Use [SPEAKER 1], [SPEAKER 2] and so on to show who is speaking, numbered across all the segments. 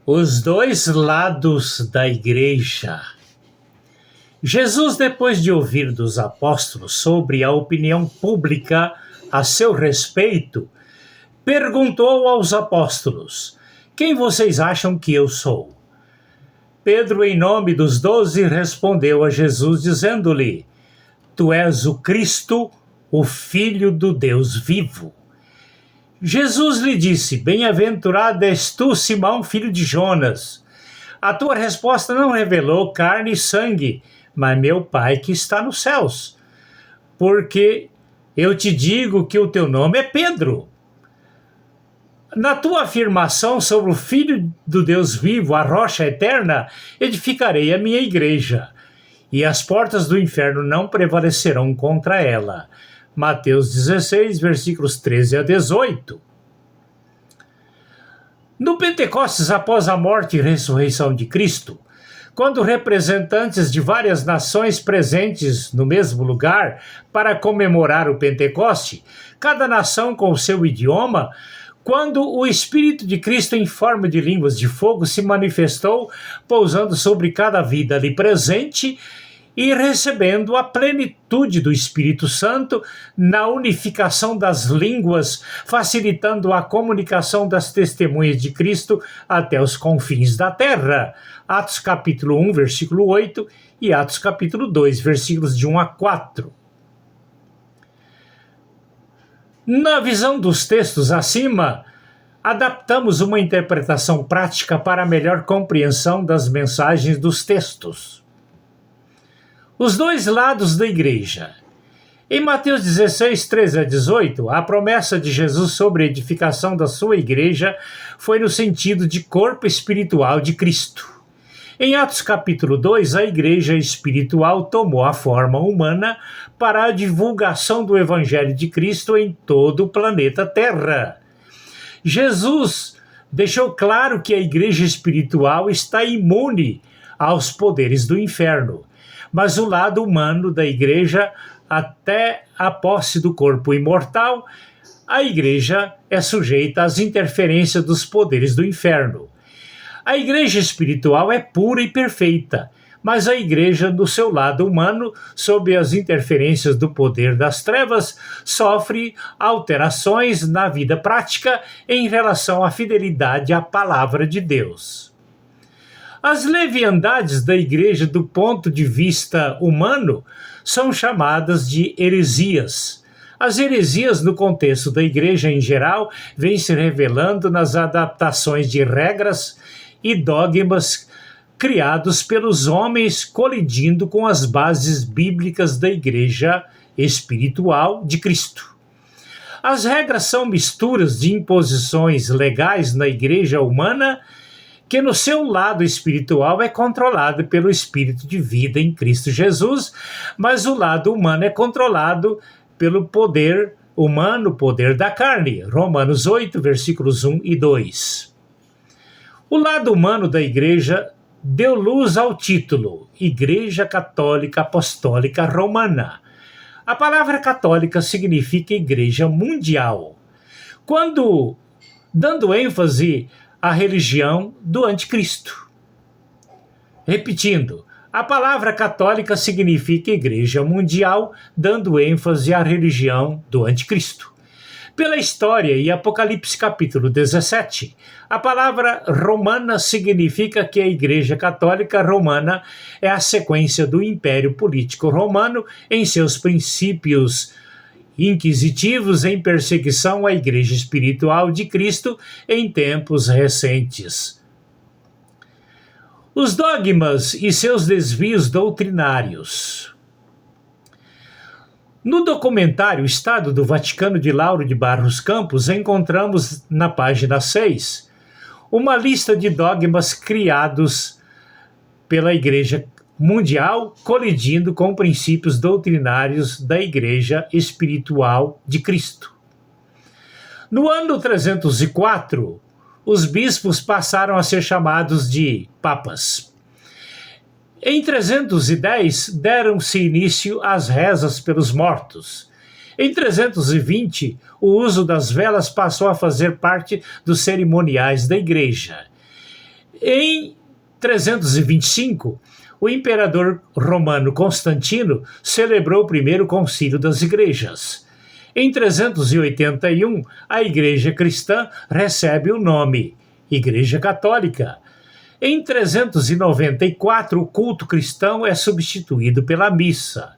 [SPEAKER 1] Os dois lados da igreja. Jesus, depois de ouvir dos apóstolos sobre a opinião pública a seu respeito, perguntou aos apóstolos: quem vocês acham que eu sou? Pedro, em nome dos 12, respondeu a Jesus, dizendo-lhe: Tu és o Cristo, o Filho do Deus vivo. Jesus lhe disse: Bem-aventurado és tu, Simão, filho de Jonas. A tua resposta não revelou carne e sangue, mas meu Pai que está nos céus. Porque eu te digo que o teu nome é Pedro. Na tua afirmação sobre o Filho do Deus vivo, a rocha eterna, edificarei a minha igreja, e as portas do inferno não prevalecerão contra ela. Mateus 16, versículos 13 a 18. No Pentecostes, após a morte e ressurreição de Cristo, quando representantes de várias nações presentes no mesmo lugar para comemorar o Pentecoste, cada nação com o seu idioma, quando o Espírito de Cristo em forma de línguas de fogo se manifestou, pousando sobre cada vida ali presente e recebendo a plenitude do Espírito Santo na unificação das línguas, facilitando a comunicação das testemunhas de Cristo até os confins da terra. Atos capítulo 1, versículo 8 e Atos capítulo 2, versículos de 1 a 4. Na visão dos textos acima, adaptamos uma interpretação prática para a melhor compreensão das mensagens dos textos. Os dois lados da igreja. Em Mateus 16, 13 a 18, a promessa de Jesus sobre a edificação da sua igreja foi no sentido de corpo espiritual de Cristo. Em Atos capítulo 2, a igreja espiritual tomou a forma humana para a divulgação do evangelho de Cristo em todo o planeta Terra. Jesus deixou claro que a igreja espiritual está imune aos poderes do inferno, mas o lado humano da igreja, até a posse do corpo imortal, a igreja é sujeita às interferências dos poderes do inferno. A igreja espiritual é pura e perfeita, mas a igreja, no seu lado humano, sob as interferências do poder das trevas, sofre alterações na vida prática em relação à fidelidade à palavra de Deus. As leviandades da igreja, do ponto de vista humano, são chamadas de heresias. As heresias, no contexto da igreja em geral, vêm se revelando nas adaptações de regras e dogmas criados pelos homens, colidindo com as bases bíblicas da igreja espiritual de Cristo. As regras são misturas de imposições legais na igreja humana, que no seu lado espiritual é controlado pelo Espírito de vida em Cristo Jesus, mas o lado humano é controlado pelo poder humano, o poder da carne. Romanos 8, versículos 1 e 2. O lado humano da igreja deu luz ao título Igreja Católica Apostólica Romana. A palavra católica significa igreja mundial, quando dando ênfase à religião do anticristo. Repetindo, a palavra católica significa igreja mundial, dando ênfase à religião do anticristo. Pela história e Apocalipse capítulo 17, a palavra romana significa que a Igreja Católica Romana é a sequência do Império Político Romano em seus princípios inquisitivos em perseguição à Igreja Espiritual de Cristo em tempos recentes. Os dogmas e seus desvios doutrinários. No documentário Estado do Vaticano de Lauro de Barros Campos, encontramos na página 6 uma lista de dogmas criados pela Igreja Mundial, colidindo com princípios doutrinários da Igreja Espiritual de Cristo. No ano 304, os bispos passaram a ser chamados de papas. Em 310, deram-se início às rezas pelos mortos. Em 320, o uso das velas passou a fazer parte dos cerimoniais da igreja. Em 325, o imperador romano Constantino celebrou o primeiro concílio das igrejas. Em 381, a Igreja Cristã recebe o nome Igreja Católica. Em 394, o culto cristão é substituído pela missa.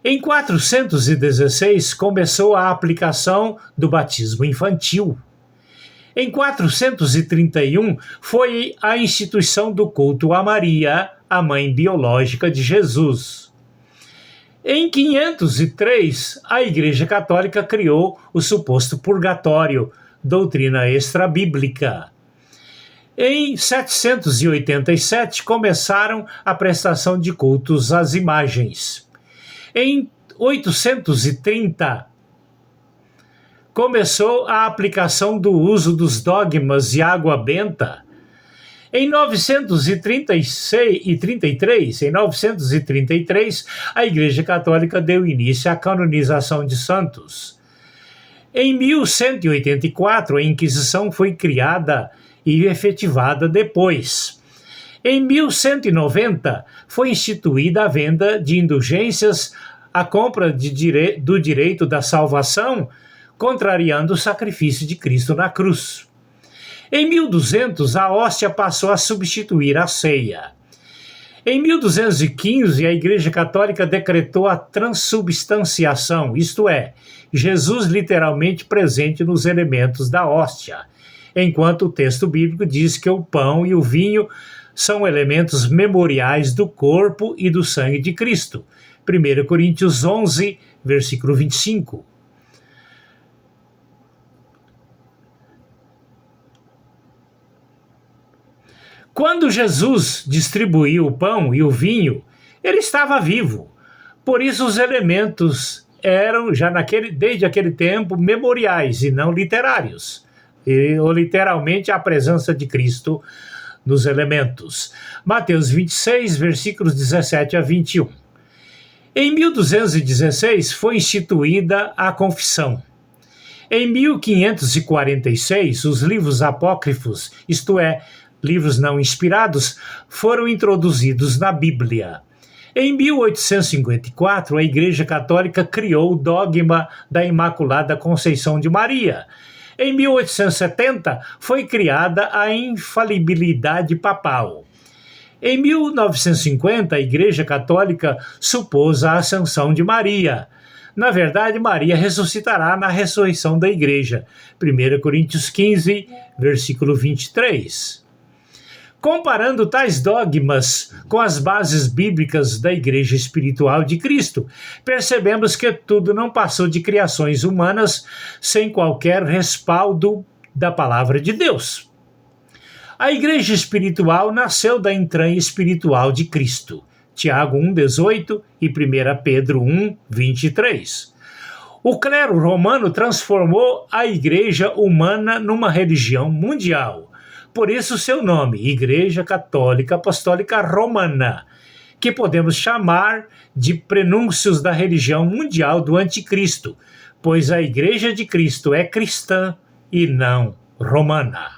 [SPEAKER 1] Em 416, começou a aplicação do batismo infantil. Em 431, foi a instituição do culto a Maria, a mãe biológica de Jesus. Em 503, a Igreja Católica criou o suposto purgatório, doutrina extrabíblica. Em 787, começaram a prestação de cultos às imagens. Em 830, começou a aplicação do uso dos dogmas de água benta. Em 933, a Igreja Católica deu início à canonização de santos. Em 1184, a Inquisição foi criada e efetivada depois. Em 1190, foi instituída a venda de indulgências, a compra do direito da salvação, contrariando o sacrifício de Cristo na cruz. Em 1200, a hóstia passou a substituir a ceia. Em 1215, a Igreja Católica decretou a transubstanciação, isto é, Jesus literalmente presente nos elementos da hóstia, enquanto o texto bíblico diz que o pão e o vinho são elementos memoriais do corpo e do sangue de Cristo. 1 Coríntios 11, versículo 25. Quando Jesus distribuiu o pão e o vinho, ele estava vivo. Por isso os elementos eram, desde aquele tempo, memoriais e não literários. Ou literalmente a presença de Cristo nos elementos. Mateus 26, versículos 17 a 21. Em 1216 foi instituída a confissão. Em 1546, os livros apócrifos, isto é, livros não inspirados, foram introduzidos na Bíblia. Em 1854, a Igreja Católica criou o dogma da Imaculada Conceição de Maria. Em 1870, foi criada a infalibilidade papal. Em 1950, a Igreja Católica supôs a ascensão de Maria. Na verdade, Maria ressuscitará na ressurreição da Igreja. 1 Coríntios 15, versículo 23. Comparando tais dogmas com as bases bíblicas da Igreja Espiritual de Cristo, percebemos que tudo não passou de criações humanas sem qualquer respaldo da palavra de Deus. A Igreja Espiritual nasceu da entranha espiritual de Cristo. Tiago 1,18 e 1 Pedro 1,23. O clero romano transformou a Igreja humana numa religião mundial. Por isso seu nome, Igreja Católica Apostólica Romana, que podemos chamar de prenúncios da religião mundial do Anticristo, pois a Igreja de Cristo é cristã e não romana.